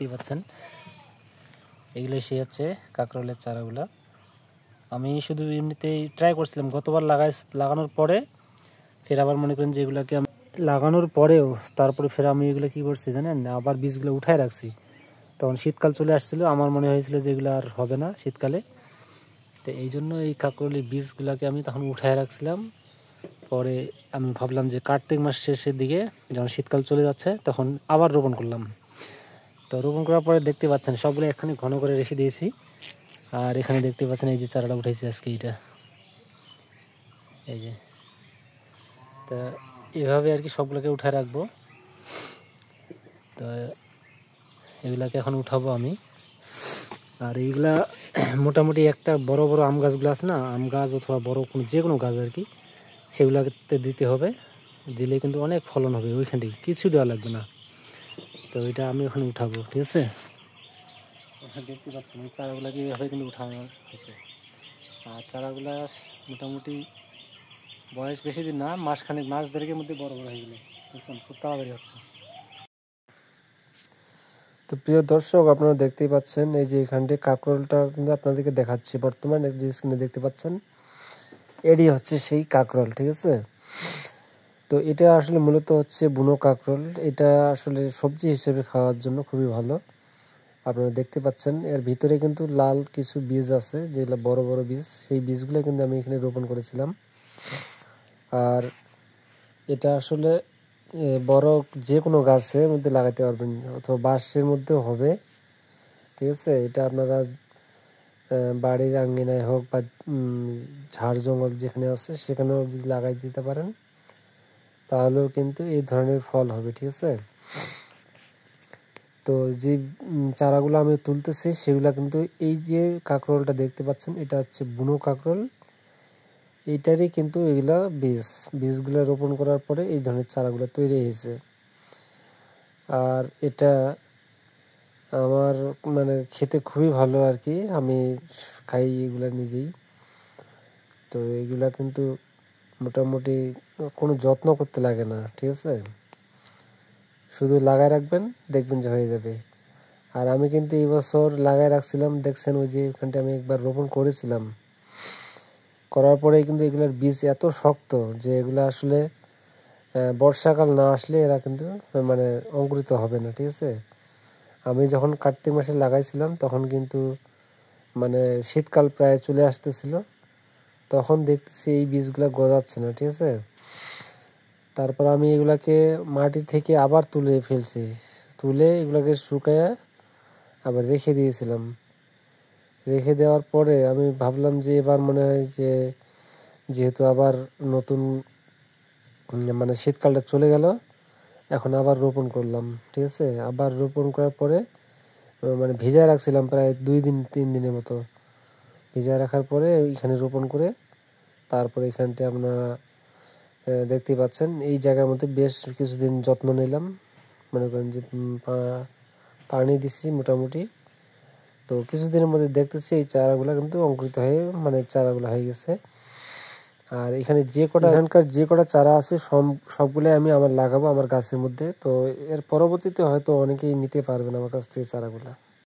দেখতে পাচ্ছেন এগুলো সেই হচ্ছে কাঁকরোলের চারাগুলো। আমি শুধু এমনিতেই ট্রাই করছিলাম গতবার লাগানোর পরে, ফের আবার মনে করেন যে এগুলোকে আমি লাগানোর পরেও তারপরে ফের আমি এগুলো কী করছি জানেন, আবার বীজগুলো উঠায় রাখছি। তখন শীতকাল চলে আসছিলো, আমার মনে হয়েছিল যে এগুলো আর হবে না শীতকালে, তো এই জন্য এই কাঁকরোলের বীজগুলোকে আমি তখন উঠায় রাখছিলাম। পরে আমি ভাবলাম যে কার্তিক মাস শেষের দিকে যখন শীতকাল চলে যাচ্ছে তখন আবার রোপণ করলাম। তো রোপণ করার পরে দেখতে পাচ্ছেন সবগুলো একখানে ঘন করে রেখে দিয়েছি। আর এখানে দেখতে পাচ্ছেন এই যে চারাটা উঠেছে আজকে, এইটা এই যে। তা এভাবে আর কি সবগুলোকে উঠায় রাখবো। তো এগুলাকে এখন উঠাবো আমি। আর এইগুলা মোটামুটি একটা বড় বড় আম গাছগুলো আছে না, আম গাছ অথবা বড় কোনো যে কোনো গাছ আর কি, সেগুলোতে দিতে হবে। দিলে কিন্তু অনেক ফলন হবে, ওইখানটাই কিছু দেওয়া লাগবে না। তো এটা আমি ওখানে উঠাবো, ঠিক আছে। দেখতে পাচ্ছেন এই চারাগুলোকে এইভাবে কিন্তু উঠানো হয়েছে। আর চারাগুলা মোটামুটি বয়স বেশি দিন না, মাসখানেক, মাস দেড়েকের মধ্যে বড় বড় হয়ে গেলো, বুঝছেন, খুব তাড়াতাড়ি হচ্ছে। তো প্রিয় দর্শক, আপনারা দেখতেই পাচ্ছেন এই যে এখানটি কাঁকরোলটা কিন্তু আপনাদেরকে দেখাচ্ছি বর্তমানে যে স্ক্রিনে দেখতে পাচ্ছেন, এটি হচ্ছে সেই কাঁকরোল, ঠিক আছে। তো এটা আসলে মূলত হচ্ছে বুনো কাঁকরোল। এটা আসলে সবজি হিসেবে খাওয়ার জন্য খুবই ভালো। আপনারা দেখতে পাচ্ছেন এর ভিতরে কিন্তু লাল কিছু বীজ আছে, যেগুলো বড় বড় বীজ, সেই বীজগুলো কিন্তু আমি এখানে রোপণ করেছিলাম। আর এটা আসলে বড় যে কোনো গাছের মধ্যে লাগাতে পারবেন, অথবা বাঁশের মধ্যেও হবে, ঠিক আছে। এটা আপনারা বাড়ির আঙ্গিনায় হোক বা ঝাড় জঙ্গল যেখানে আছে সেখানেও যদি লাগাই দিতে পারেন, তাহলেও কিন্তু এই ধরনের ফল হবে, ঠিক আছে। তো যে চারাগুলো আমি তুলতেছি সেগুলো কিন্তু এই যে কাঁকরোলটা দেখতে পাচ্ছেন, এটা হচ্ছে বুনো কাঁকরোল। এইটারই কিন্তু এগুলা বীজগুলো রোপণ করার পরে এই ধরনের চারাগুলো তৈরি হয়েছে। আর এটা আমার মানে খেতে খুবই ভালো আর কি, আমি খাই এগুলা নিজেই। তো এগুলা কিন্তু মোটামুটি কোনো যত্ন করতে লাগে না, ঠিক আছে। শুধু লাগায় রাখবেন, দেখবেন যে হয়ে যাবে। আর আমি কিন্তু এই বছর লাগায় রাখছিলাম, দেখছেন ওই যে ওখানটা আমি একবার রোপণ করেছিলাম, করার পরে কিন্তু এগুলোর বীজ এত শক্ত যে এগুলো আসলে বর্ষাকাল না আসলে এরা কিন্তু মানে অঙ্কুরিত হবে না, ঠিক আছে। আমি যখন কার্তিক মাসে লাগাইছিলাম তখন কিন্তু মানে শীতকাল প্রায় চলে আসতেছিল, তখন দেখতেছি এই বীজগুলো গজাচ্ছে না, ঠিক আছে। তারপর আমি এগুলাকে মাটি থেকে আবার তুলে ফেলছি, তুলে এগুলোকে শুকায় আবার রেখে দিয়েছিলাম। রেখে দেওয়ার পরে আমি ভাবলাম যে এবার মনে হয় যে যেহেতু আবার নতুন মানে শীতকালটা চলে গেল, এখন আবার রোপণ করলাম, ঠিক আছে। আবার রোপণ করার পরে মানে ভিজায় রাখছিলাম প্রায় 2-3 দিনের মতো। ভিজায় রাখার পরে এখানে রোপণ করে তারপরে এখানটা আপনারা দেখতেই পাচ্ছেন এই জায়গার মধ্যে বেশ কিছুদিন যত্ন নিলাম, মনে করেন যে পানি দিচ্ছি মোটামুটি। তো কিছুদিনের মধ্যে দেখতেছি এই চারাগুলো কিন্তু অঙ্কুরিত হয়ে মানে চারাগুলো হয়ে গেছে। আর এখানে এখানকার যে কটা চারা আছে সবগুলোই আমি লাগাবো আমার গাছের মধ্যে। তো এর পরবর্তীতে হয়তো অনেকেই নিতে পারবেন আমার কাছ থেকে চারাগুলা।